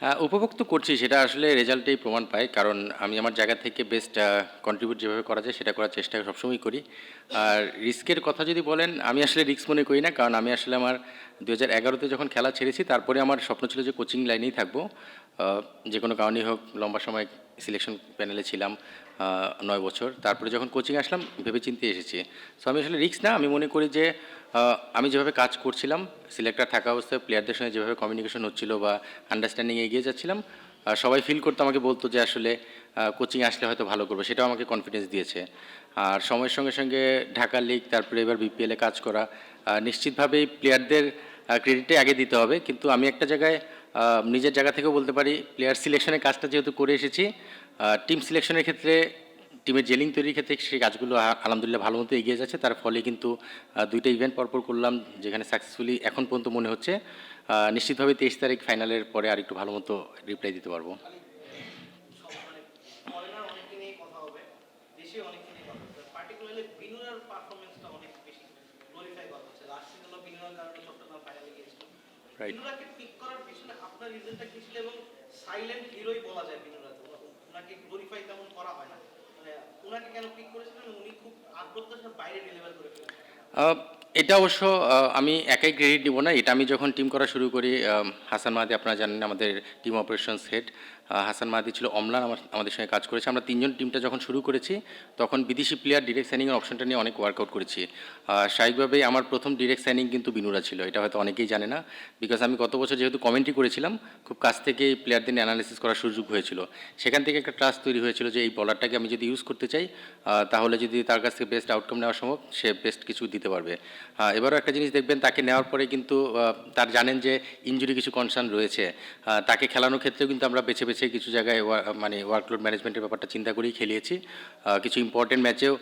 হ্যাঁ, উপভোগ তো করছি, সেটা আসলে রেজাল্টেই প্রমাণ পায়। কারণ আমি আমার জায়গা থেকে বেস্ট কন্ট্রিবিউট যেভাবে করা যায় সেটা করার চেষ্টা সবসময় করি। আর রিস্কের কথা যদি বলেন, আমি আসলে রিস্ক মনে করি না। কারণ আমি আসলে আমার 2011-তে যখন খেলা ছেড়েছি, তারপরে আমার স্বপ্ন ছিল যে কোচিং লাইনেই থাকবো। যে কোনো কারণেই হোক, লম্বা সময় সিলেকশন প্যানেলে ছিলাম 9 বছর। তারপরে যখন কোচিং আসলাম, ভেবে চিন্তে এসেছি। সো আমি আসলে রিস্ক না, আমি মনে করি যে আমি যেভাবে কাজ করছিলাম, সিলেক্টর থাকা অবস্থায় প্লেয়ারদের সঙ্গে যেভাবে কমিউনিকেশন হচ্ছিল বা আন্ডারস্ট্যান্ডিং এগিয়ে যাচ্ছিলাম, সবাই ফিল করতো, আমাকে বলতো যে আসলে কোচিং আসলে হয়তো ভালো করবো, সেটাও আমাকে কনফিডেন্স দিয়েছে। আর সময়ের সঙ্গে সঙ্গে ঢাকা লিগ, তারপরে এবার বিপিএলে কাজ করা, নিশ্চিতভাবেই প্লেয়ারদের ক্রেডিটে আগে দিতে হবে। কিন্তু আমি একটা জায়গায় নিজের জায়গা থেকেও বলতে পারি, প্লেয়ার সিলেকশনের কাজটা যেহেতু করে এসেছি, টিম সিলেকশনের ক্ষেত্রে, টিমের জেলিং তৈরির ক্ষেত্রে সেই কাজগুলো আলহামদুলিল্লাহ ভালো মতো এগিয়ে যাচ্ছে। তার ফলে কিন্তু দুইটা ইভেন্ট পরপর করলাম, যেখানে সাকসেসফুলি এখন পর্যন্ত মনে হচ্ছে নিশ্চিতভাবে 23 তারিখ ফাইনালের পরে আর একটু ভালো মতো রিপ্লাই দিতে পারবো। রাইট। আহ, এটা অবশ্য আমি একাই ক্রেডিট দিব না। এটা আমি যখন টিম করা শুরু করি, হাসান মাহাদি আপনারা জানেন আমাদের টিম অপারেশনস হেড, হাসান মাহাদি ছিল, অমলান আমাদের সঙ্গে কাজ করেছে। আমরা তিনজন টিমটা যখন শুরু করেছি, তখন বিদেশি প্লেয়ার ডিরেক্ট সাইনিংয়ের অপশনটা নিয়ে অনেক ওয়ার্কআউট করেছি। স্বাভাবিকভাবেই আমার প্রথম ডিরেক্ট সাইনিং কিন্তু বিনুরা ছিল, এটা হয়তো অনেকেই জানে না। বিকজ আমি গত বছর যেহেতু কমেন্ট্রি করেছিলাম, খুব কাছ থেকে প্লেয়ারদের নিয়ে অ্যানালিসিস করার সুযোগ হয়েছিল। সেখান থেকে একটা ট্রাস্ট তৈরি হয়েছিল যে এই বলারটাকে আমি যদি ইউজ করতে চাই, তাহলে যদি তার কাছ থেকে বেস্ট আউটকাম নেওয়া সম্ভব, সে বেস্ট কিছু দিতে পারবে। এবারও একটা জিনিস দেখবেন, তাকে নেওয়ার পরে কিন্তু তার জানেন যে ইনজুরি কিছু কনসার্ন রয়েছে। তাকে খেলানোর ক্ষেত্রেও কিন্তু আমরা বেছে বেছে কিছু জায়গায় মানে ওয়ার্কলোড ম্যানেজমেন্টের ব্যাপারটা চিন্তা করেই খেলিয়েছি। কিছু ইম্পর্টেন্ট ম্যাচেও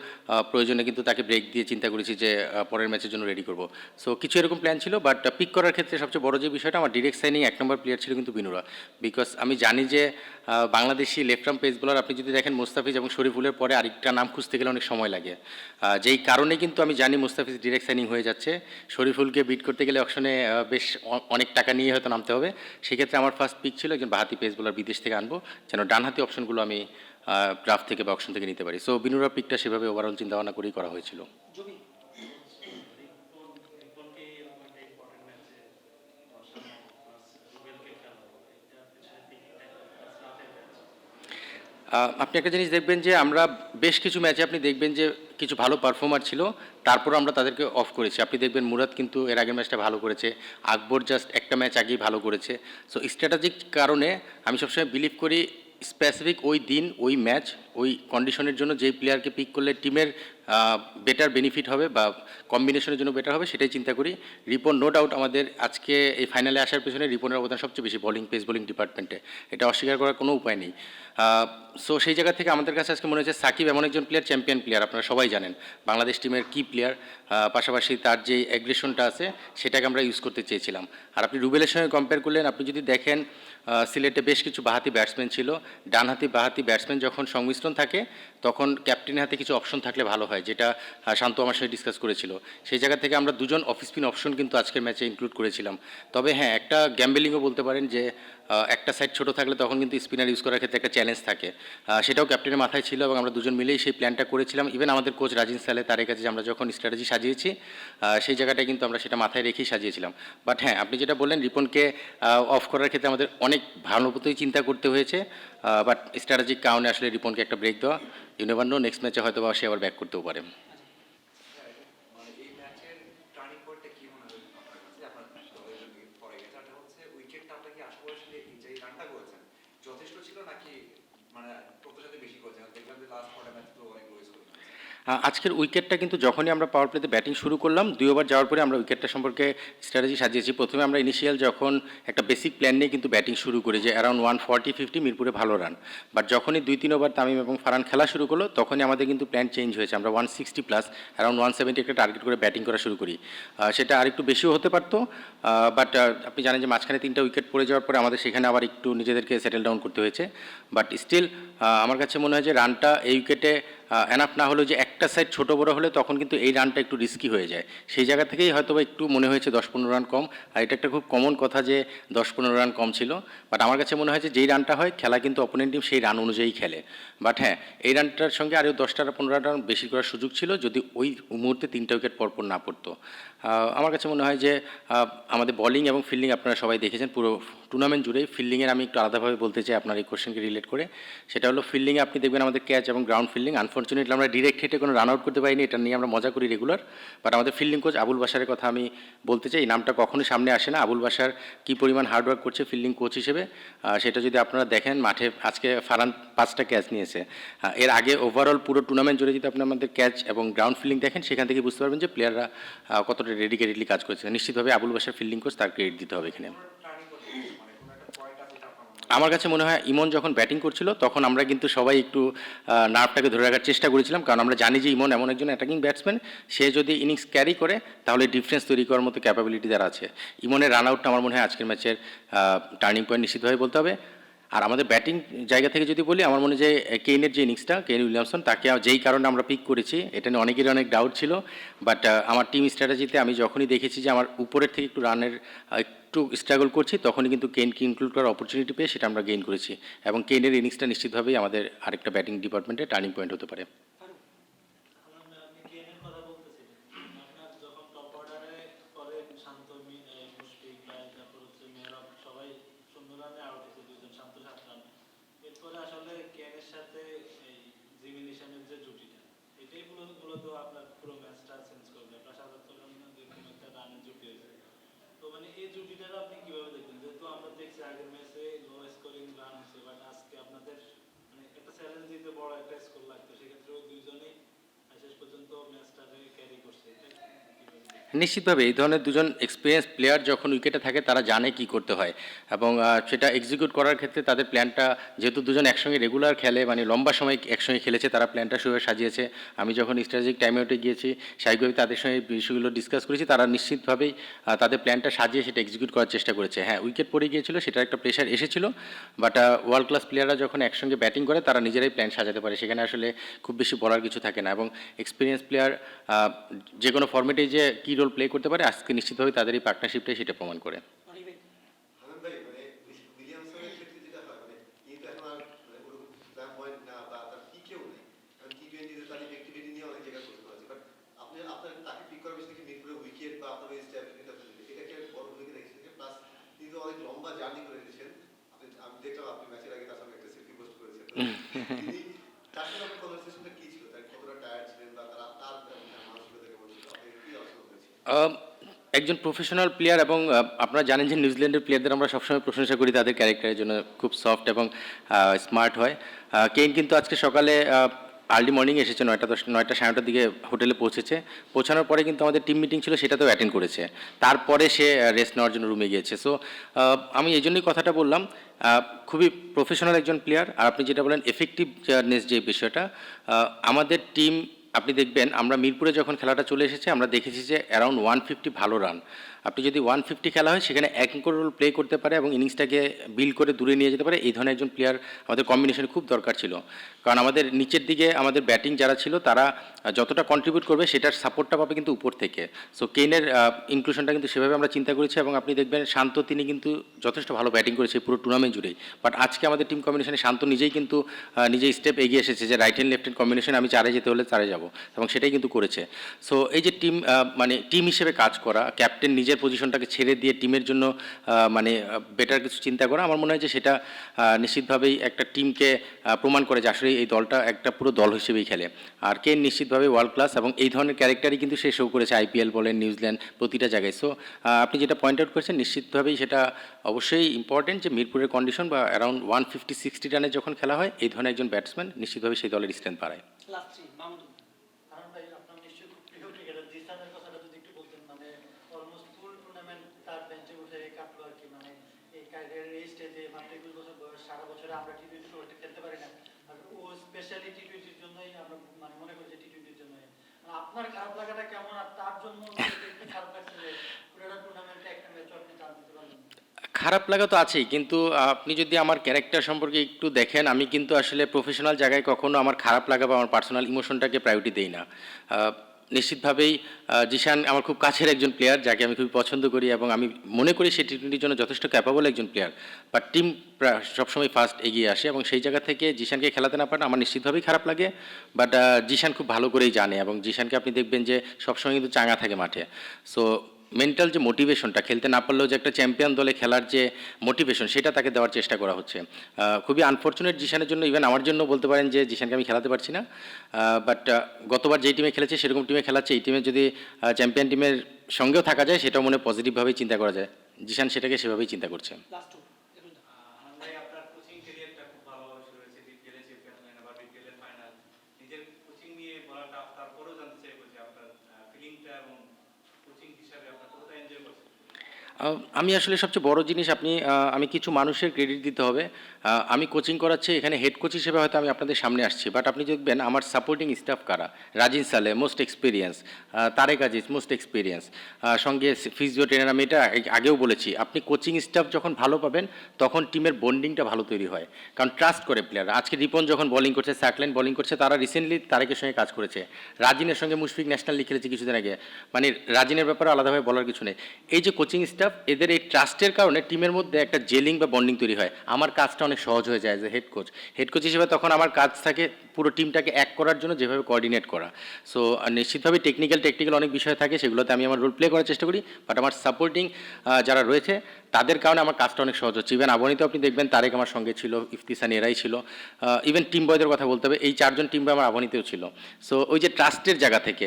প্রয়োজনে কিন্তু তাকে ব্রেক দিয়ে চিন্তা করেছি যে পরের ম্যাচের জন্য রেডি করব। সো কিছু এরকম প্ল্যান ছিল, বাট পিক করার ক্ষেত্রে সবচেয়ে বড় যে বিষয়টা, আমার ডিরেক্ট সাইনিং 1 নম্বর প্লেয়ার ছিল কিন্তু বিনুরা। বিকজ আমি জানি যে Bangladeshi left arm pace bowler আপনি যদি দেখেন, মুস্তাফিজ এবং শরীফুলের পরে আরেকটা নাম খুঁজতে গেলে অনেক সময় লাগে। যেই কারণে কিন্তু আমি জানি মুস্তাফিজ ডিরেক্ট সাইনিং হয়ে যাচ্ছে, শরীফুলকে বিট করতে গেলে অপশনে বেশ অনেক টাকা নিয়ে হয়তো নামতে হবে। সেক্ষেত্রে আমার ফার্স্ট পিক ছিল একজন বাহাতি পেস বোলার বিদেশ থেকে আনবো, যেন ডানহাতি অপশনগুলো আমি ড্রাফট থেকে বা অপশন থেকে নিতে পারি। সো বিনুরা পিকটা সেভাবে ওভারঅল চিন্তাভাবনা করেই করা হয়েছিল। আপনি একটা জিনিস দেখবেন যে আমরা বেশ কিছু ম্যাচে আপনি দেখবেন যে কিছু ভালো পারফর্মার ছিল, তারপর আমরা তাদেরকে অফ করেছি। আপনি দেখবেন মুরাদ কিন্তু এর আগের ম্যাচটা ভালো করেছে, আকবর জাস্ট একটা ম্যাচ আগেই ভালো করেছে। সো স্ট্র্যাটেজিক কারণে আমি সবসময় বিলিভ করি, স্পেসিফিক ওই দিন, ওই ম্যাচ, ওই কন্ডিশনের জন্য যেই প্লেয়ারকে পিক করলে টিমের বেটার বেনিফিট হবে বা কম্বিনেশনের জন্য বেটার হবে, সেটাই চিন্তা করি। রিপন নো ডাউট আমাদের আজকে এই ফাইনালে আসার পেছনে রিপনের অবদান সবচেয়ে বেশি, বলিং, পেস বোলিং ডিপার্টমেন্টে, এটা অস্বীকার করার কোনো উপায় নেই। সো সেই জায়গা থেকে আমাদের কাছে আজকে মনে হচ্ছে সাকিব এমন একজন প্লেয়ার, চ্যাম্পিয়ন প্লেয়ার, আপনারা সবাই জানেন, বাংলাদেশ টিমের কি প্লেয়ার। পাশাপাশি তার যে অ্যাগ্রেশনটা আছে, সেটাকে আমরা ইউজ করতে চেয়েছিলাম। আর আপনি রুবেলের সঙ্গে কম্পেয়ার করলেন, আপনি যদি দেখেন সিলেটে বেশ কিছু বাহাতি ব্যাটসম্যান ছিল, ডানহাতি বাহাতি ব্যাটসম্যান যখন সংমিশ্রণ থাকে, তখন ক্যাপ্টেনের হাতে কিছু অপশন থাকলে ভালো হয়, যেটা শান্ত আমার সঙ্গে ডিসকাস করেছিল। সেই জায়গা থেকে আমরা দুজন অফ স্পিন অপশন কিন্তু আজকের ম্যাচে ইনক্লুড করেছিলাম। তবে হ্যাঁ, একটা গ্যাম্বেলিংও বলতে পারেন যে একটা সাইড ছোট থাকলে তখন কিন্তু স্পিনার ইউজ করার ক্ষেত্রে একটা চ্যালেঞ্জ থাকে। সেটাও ক্যাপ্টেনের মাথায় ছিল এবং আমরা দুজন মিলেই সেই প্ল্যানটা করেছিলাম। ইভেন আমাদের কোচ রাজিন সালে, তার কাছে আমরা যখন স্ট্র্যাটেজি সাজিয়েছি, সেই জায়গাটায় কিন্তু আমরা সেটা মাথায় রেখেই সাজিয়েছিলাম। বাট হ্যাঁ, আপনি যেটা বললেন, রিপনকে অফ করার ক্ষেত্রে আমাদের অনেক ভালো মতোই চিন্তা করতে হয়েছে। বাট স্ট্র্যাটেজিক কারণে আসলে রিপনকে একটা ব্রেক দেওয়া, ইউ নেভার নো, নেক্সট ম্যাচে হয়তো বা সে আবার ব্যাক করতেও পারে। আজকের উইকেটটা কিন্তু যখনই আমরা পাওয়ার প্লেতে ব্যাটিং শুরু করলাম, 2 ওভার যাওয়ার পরে আমরা উইকেটটা সম্পর্কে স্ট্র্যাটেজি সাজিয়েছি। প্রথমে আমরা ইনিশিয়াল যখন একটা বেসিক প্ল্যান নিয়ে কিন্তু ব্যাটিং শুরু করি, যে অ্যারাউন্ড 140-50 মিরপুরে ভালো রান। বাট যখনই 2-3 ওভার তামিম এবং ফারহান খেলা শুরু করলো, তখনই আমাদের কিন্তু প্ল্যান চেঞ্জ হয়েছে। আমরা 160+, অ্যারাউন্ড 170 একটা টার্গেট করে ব্যাটিং করা শুরু করি। সেটা আরেকটু বেশিও হতে পারতো, বাট আপনি জানেন যে মাঝখানে 3টা উইকেট পড়ে যাওয়ার পরে আমাদের সেখানে আবার একটু নিজেদেরকে সেটেল ডাউন করতে হয়েছে। বাট স্টিল আমার কাছে মনে হয় যে রানটা এই উইকেটে এনাফ না হলেও যে একটা সাইড ছোট বড় হলে তখন কিন্তু এই রানটা একটু রিস্কি হয়ে যায়, সেই জায়গা থেকেই হয়তো বা একটু মনে হয়েছে 10-15 রান কম। আর এটা একটা খুব কমন কথা যে 10-15 রান কম ছিল, বাট আমার কাছে মনে হয় যে যেই রানটা হয় খেলা কিন্তু অপোনেন্ট টিম সেই রান অনুযায়ী খেলে। বাট হ্যাঁ, এই রানটার সঙ্গে আরও 10-15 রান বেশি করার সুযোগ ছিল যদি ওই মুহূর্তে 3টা উইকেট পরপর না পড়তো। আমার কাছে মনে হয় যে আমাদের বোলিং এবং ফিল্ডিং আপনারা সবাই দেখেছেন পুরো টুর্নামেন্ট জুড়েই। ফিল্ডিংয়ের আমি একটু আলাদাভাবে বলতে চাই আপনার এই কোশ্চেনকে রিলেট করে। সেটা হলো ফিল্ডিংয়ে আপনি দেখবেন আমাদের ক্যাচ এবং গ্রাউন্ড ফিল্ডিং, আনফর্চুনেটলি আমরা ডিরেক্ট হিটে কোনো রান আউট করতে পারিনি, এটা নিয়ে আমরা মজা করি রেগুলার। বাট আমাদের ফিল্ডিং কোচ আবুল বাশারের কথা আমি বলতে চাই, এই নামটা কখনোই সামনে আসে না। আবুল বাশার কী পরিমাণ হার্ডওয়ার্ক করছে ফিল্ডিং কোচ হিসেবে, সেটা যদি আপনারা দেখেন মাঠে আজকে ফারহান 5টা ক্যাচ নিয়েছে। এর আগে ওভারঅল পুরো টুর্নামেন্ট জুড়ে যদি আপনি আমাদের ক্যাচ এবং গ্রাউন্ড ফিল্ডিং দেখেন, সেখান থেকে বুঝতে পারবেন যে প্লেয়াররা কতটা ডেডিকেটেডলি কাজ করেছে। নিশ্চিতভাবে আবুল বাশার ফিল্ডিং কোচ, তার ক্রেডিট দিতে হবে এখানে। আমার কাছে মনে হয় ইমন যখন ব্যাটিং করছিল তখন আমরা কিন্তু সবাই একটু নার্ভটাকে ধরে রাখার চেষ্টা করেছিলাম, কারণ আমরা জানি যে ইমন এমন একজন অ্যাটাকিং ব্যাটসম্যান, সে যদি ইনিংস ক্যারি করে তাহলে ডিফারেন্স তৈরি করার মতো ক্যাপাবিলিটি তার আছে। ইমনের রান আউটটা আমার মনে হয় আজকের ম্যাচের টার্নিং পয়েন্ট নিশ্চিতভাবে বলতে হবে। আর আমাদের ব্যাটিং জায়গা থেকে যদি বলি, আমার মনে হয় যে কেইনের যে ইনিংসটা, কেইন উইলিয়ামসন, তাকে যেই কারণে আমরা পিক করেছি এটা নিয়ে অনেকেরই অনেক ডাউট ছিল, বাট আমার টিম স্ট্র্যাটেজিতে আমি যখনই দেখেছি যে আমার উপরের থেকে একটু রানের একটু স্ট্রাগল করছি, তখনই কিন্তু কেইনকে ইনক্লুড করার অপরচুনিটি পেয়ে সেটা আমরা গেইন করেছি। এবং কেইনের ইনিংসটা নিশ্চিতভাবেই আমাদের আরেকটা ব্যাটিং ডিপার্টমেন্টে টার্নিং পয়েন্ট হতে পারে। নিশ্চিতভাবে এই ধরনের দুজন এক্সপিরিয়েন্স প্লেয়ার যখন উইকেটে থাকে তারা জানে কি করতে হয়, এবং সেটা এক্সিকিউট করার ক্ষেত্রে তাদের প্ল্যানটা, যেহেতু দুজন একসঙ্গে রেগুলার খেলে, মানে লম্বা সময় একসঙ্গে খেলেছে, তারা প্ল্যানটা সেভাবে সাজিয়েছে। আমি যখন স্ট্র্যাটেজিক টাইম আউটে গিয়েছি স্বাভাবিকভাবে তাদের সঙ্গে বিষয়গুলো ডিসকাস করেছি, তারা নিশ্চিতভাবেই তাদের প্ল্যানটা সাজিয়ে সেটা এক্সিকিউট করার চেষ্টা করেছে। হ্যাঁ, উইকেট পড়ে গিয়েছিল, সেটার একটা প্রেশার এসেছিল, বাট ওয়ার্ল্ড ক্লাস প্লেয়াররা যখন একসঙ্গে ব্যাটিং করে তারা নিজেরাই প্ল্যান সাজাতে পারে, সেখানে আসলে খুব বেশি বলার কিছু থাকে না। এবং এক্সপিরিয়েন্স প্লেয়ার যে কোনো ফর্মেটেই যে কী রোল প্লে করতে পারে, আজকে নিশ্চিতভাবে তাদের এই পার্টনারশিপটাই সেটা প্রমাণ করে। একজন প্রফেশনাল প্লেয়ার, এবং আপনারা জানেন যে নিউজিল্যান্ডের প্লেয়ারদের আমরা সবসময় প্রশংসা করি তাদের ক্যারেক্টারের জন্য, খুব সফট এবং স্মার্ট হয়। কেইন কিন্তু আজকে সকালে আর্লি মর্নিং এসেছে, 9টা 9:30টার দিকে হোটেলে পৌঁছেছে। পৌঁছানোর পরে কিন্তু আমাদের টিম মিটিং ছিল, সেটাতেও অ্যাটেন্ড করেছে। তারপরে সে রেস্ট নেওয়ার জন্য রুমে গিয়েছে। সো আমি এই জন্যই কথাটা বললাম, খুবই প্রফেশনাল একজন প্লেয়ার। আর আপনি যেটা বলেন এফেক্টিভনেস যে বিষয়টা, আমাদের টিম আপনি দেখবেন আমরা মিরপুরে যখন খেলাটা চলে এসেছে আমরা দেখেছি যে অ্যারাউন্ড 150 ভালো রান। আপনি যদি 150 খেলা হয় সেখানে অ্যাঙ্কর রোল প্লে করতে পারে এবং ইনিংসটাকে বিল্ড করে দূরে নিয়ে যেতে পারে, এই ধরনের একজন প্লেয়ার আমাদের কম্বিনেশনে খুব দরকার ছিল। কারণ আমাদের নিচের দিকে আমাদের ব্যাটিং যারা ছিল তারা যতটা কন্ট্রিবিউট করবে সেটার সাপোর্টটা পাবে কিন্তু উপর থেকে। সো কেইনের ইনক্লুশনটা কিন্তু সেভাবে আমরা চিন্তা করেছি, এবং আপনি দেখবেন শান্ত, তিনি কিন্তু যথেষ্ট ভালো ব্যাটিং করেছে পুরো টুর্নামেন্ট জুড়েই। বাট আজকে আমাদের টিম কম্বিনেশনে শান্ত নিজেই কিন্তু নিজেই স্টেপ এগিয়ে এসেছে যে right hand left hand combination, আমি চারে যেতে হলে চারে যাব, এবং সেটাই কিন্তু করেছে। সো এই যে টিম, মানে টিম হিসেবে কাজ করা, ক্যাপ্টেন নিজের পজিশনটাকে ছেড়ে দিয়ে টিমের জন্য মানে বেটার কিছু চিন্তা করা, আমার মনে হয় যে সেটা নিশ্চিতভাবেই একটা টিমকে প্রমাণ করে যে আসলে এই দলটা একটা পুরো দল হিসেবেই খেলে। আর কেইন নিশ্চিতভাবে ওয়ার্ল্ড ক্লাস, এবং এই ধরনের ক্যারেক্টারই কিন্তু সে শো করেছে আইপিএল বলেন, নিউজিল্যান্ড, প্রতিটা জায়গায়। সো আপনি যেটা পয়েন্ট আউট করেছেন নিশ্চিতভাবেই সেটা অবশ্যই ইম্পর্টেন্ট যে মিরপুরের কন্ডিশন বা অ্যারাউন্ড 150-60 রানে যখন খেলা হয় এই ধরনের একজন ব্যাটসম্যান নিশ্চিতভাবে সেই দলের স্ট্রেংথ বাড়ায়। আপনার খারাপ লাগাটা কেমন, আর তার জন্য একটু খারাপ লাগছে যে পুরোটা টুর্নামেন্টে একটা ম্যাচ আপনি চান্স দিতে পারলেন? খারাপ লাগা তো আছেই, কিন্তু আপনি যদি আমার ক্যারেক্টার সম্পর্কে একটু দেখেন, আমি কিন্তু আসলে প্রফেশনাল জায়গায় কখনো আমার খারাপ লাগা বা আমার পার্সোনাল ইমোশনটাকে প্রায়োরিটি দেই না। নিশ্চিতভাবেই জিশান আমার খুব কাছের একজন প্লেয়ার, যাকে আমি খুবই পছন্দ করি এবং আমি মনে করি সে টি-টোয়েন্টির জন্য যথেষ্ট ক্যাপাবল একজন প্লেয়ার। বাট টিম সবসময় ফার্স্ট এগিয়ে আসে এবং সেই জায়গা থেকে জিশানকে খেলাতে না পারে আমার নিশ্চিতভাবেই খারাপ লাগে। বাট জিশান খুব ভালো করেই জানে এবং জিশানকে আপনি দেখবেন যে সবসময় কিন্তু চাঙ্গা থাকে মাঠে। সো মেন্টাল যে মোটিভেশনটা, খেলতে না পারলেও যে একটা চ্যাম্পিয়ন দলে খেলার যে মোটিভেশন, সেটা তাকে দেওয়ার চেষ্টা করা হচ্ছে। খুবই আনফর্চুনেট জিশানের জন্য, ইভেন আমার জন্য বলতে পারেন যে জিশানকে আমি খেলাতে পারছি না। বাট গতবার যেই টিমে খেলেছে সেরকম টিমে খেলাচ্ছে, এই টিমে যদি চ্যাম্পিয়ন টিমের সঙ্গেও থাকা যায় সেটাও মনে পজিটিভভাবেই চিন্তা করা যায়। জিশান সেটাকে সেভাবেই চিন্তা করছে। লাস্ট দেখুন। আনন্দ ভাই, আপনার কোচিং ক্যারিয়ারটা খুব ভালোভাবে শুরু হয়েছে, বিপিএল এ চ্যাম্পিয়ন হলেন, আবার বিপিএল এর ফাইনাল। নিজের কোচিং নিয়ে বলাটা, তারপরেও জানতে চাইবো যে আপনার ফিলিংটা এবং কোচিং হিসাবে আপনার কতটা এনজয় করছেন? আমি আসলে সবচেয়ে বড় জিনিস আমি কিছু মানুষের ক্রেডিট দিতে হবে। আমি কোচিং করাচ্ছি, এখানে হেড কোচ হিসেবে হয়তো আমি আপনাদের সামনে আসছি, বাট আপনি দেখবেন আমার সাপোর্টিং স্টাফ কারা। Rajin Saleh most experience, Tareq Aziz most experience, সঙ্গে ফিজিও ট্রেনার। আমি এটা আগেও বলেছি, আপনি কোচিং স্টাফ যখন ভালো পাবেন তখন টিমের বন্ডিংটা ভালো তৈরি হয়, কারণ ট্রাস্ট করে প্লেয়ার। আজকে রিপন যখন বোলিং করছে, সাকলেন বোলিং করছে, তারা রিসেন্টলি তারেকের সঙ্গে কাজ করেছে। রাজিনের সঙ্গে মুশফিক ন্যাশনাল লিগ খেলেছে কিছুদিন আগে, মানে রাজিনের ব্যাপারে আলাদাভাবে বলার কিছু নেই। এই যে কোচিং স্টাফ, এদের এই ট্রাস্টের কারণে টিমের মধ্যে একটা জেলিং বা বন্ডিং তৈরি হয়। আমার কাজটা অনেক সহজ হয়ে যায় যে হেড কোচ হিসেবে। তখন আমার কাজ থাকে পুরো টিমটাকে এক করার জন্য যেভাবে কোঅর্ডিনেট করা। সো নিশ্চিতভাবে টেকনিক্যাল অনেক বিষয় থাকে, সেগুলোতে আমি আমার রোল প্লে করার চেষ্টা করি। বাট আমার সাপোর্টিং যারা রয়েছে তাদের কারণে আমার কাজটা অনেক সহজ হচ্ছে। ইভেন আবনিতেও আপনি দেখবেন তারেক আমার সঙ্গে ছিল, ইফতিসানি, এরাই ছিল। ইভেন টিম বয়দের কথা বলতে হবে, এই চারজন টিম বয় আমার আবনিতেও ছিল। সো ওই যে ট্রাস্টের জায়গা থেকে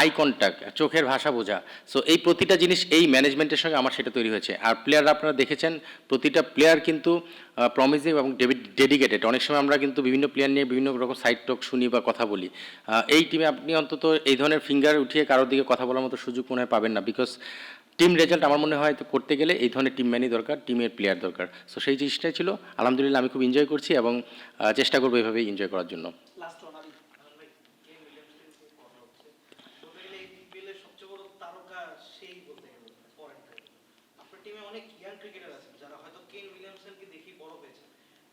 আই কন্ট্যাক্ট, চোখের ভাষা বোঝা, সো এই প্রতিটা জিনিস এই ম্যানেজমেন্টের সঙ্গে আমার সেটা তৈরি হয়েছে। আর প্লেয়াররা আপনারা দেখেছেন, প্রতিটা প্লেয়ার কিন্তু প্রমিসিভ এবং ডেডিকেটেড। অনেক সময় আমরা কিন্তু বিভিন্ন প্লেয়ার নিয়ে বিভিন্ন রকম সাইড টক শুনি বা কথা বলি। এই টিমে আপনি অন্তত এই ধরনের ফিঙ্গার উঠিয়ে কারোর দিকে কথা বলার মতো সুযোগ মনে হয় পাবেন না, বিকজ টিম রেজাল্ট আমার মনে হয় তো করতে গেলে এই ধরনের টিম ম্যানই দরকার, টিমের প্লেয়ার দরকার। সো সেই জিনিসটাই ছিল। আলহামদুলিল্লাহ আমি খুব এনজয় করছি এবং চেষ্টা করবো এভাবেই এনজয় করার জন্য। Last one Ali. আনন্দ ভাই, কেন উইলিয়ামসনের যে কথা হচ্ছে, বলতে গেলে এই বিপিএল এর সবচেয়ে বড় তারকা সেই বলতে গেলে ফরেন থেকে। আপনার টিমে অনেক ইয়াং ক্রিকেটার আছেন যারা হয়তো কেন উইলিয়ামসনকে দেখি বড় হয়েছে।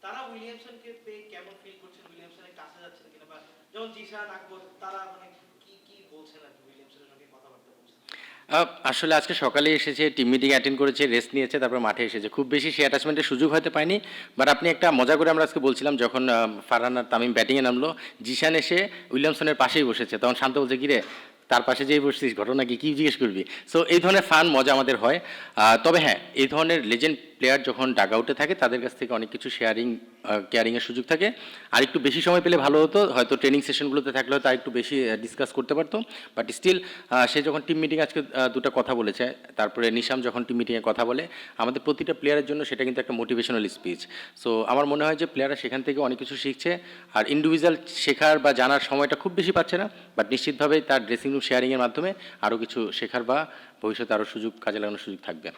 তারা উইলিয়ামসনকে পেয়ে কেমন ফিল করছেন, উইলিয়ামসনের কাছে যাচ্ছেন কিনা, বা যেমন জিশান, আকবর, তারা মানে কি কি বলছেন আর কি উইলিয়ামসনের সঙ্গে কথাবার্তা বলছেন? আসলে আজকে সকালে এসেছে, টিম মিটিং অ্যাটেন্ড করেছে, রেস্ট নিয়েছে, তারপর মাঠে এসেছে। খুব বেশি সে অ্যাটাচমেন্টের সুযোগ হয়তো পায়নি। বাট আপনি একটা মজা করে আমরা আজকে বলছিলাম, যখন ফারহান আর তামিম ব্যাটিংয়ে নামলো, জিশান এসে উইলিয়ামসনের পাশেই বসেছে, তখন শান্ত বলছে, কিরে তার পাশে যেই বসছিস, ঘটনা কি জিজ্ঞেস করবি। সো এই ধরনের ফান মজা আমাদের হয়। তবে হ্যাঁ, এই ধরনের লেজেন্ড প্লেয়ার যখন ডাগ আউটে থাকে তাদের কাছ থেকে অনেক কিছু কেয়ারিংয়ের সুযোগ থাকে। আর একটু বেশি সময় পেলে ভালো হতো, হয়তো ট্রেনিং সেশনগুলোতে থাকলে হয়তো আর একটু বেশি ডিসকাস করতে পারতো। বাট স্টিল সে যখন টিম মিটিং আজকে দুটো কথা বলেছে, তারপরে নিশাম যখন টিম মিটিংয়ে কথা বলে, আমাদের প্রতিটা প্লেয়ারের জন্য সেটা কিন্তু একটা মোটিভেশনাল স্পিচ। সো আমার মনে হয় যে প্লেয়াররা সেখান থেকে অনেক কিছু শিখছে। আর ইন্ডিভিজুয়াল শেখার বা জানার সময়টা খুব বেশি পাচ্ছে না, বাট নিশ্চিতভাবেই তার ড্রেসিং রুম শেয়ারিংয়ের মাধ্যমে আরও কিছু শেখার বা ভবিষ্যতে আরও কাজে লাগানোর সুযোগ থাকবে।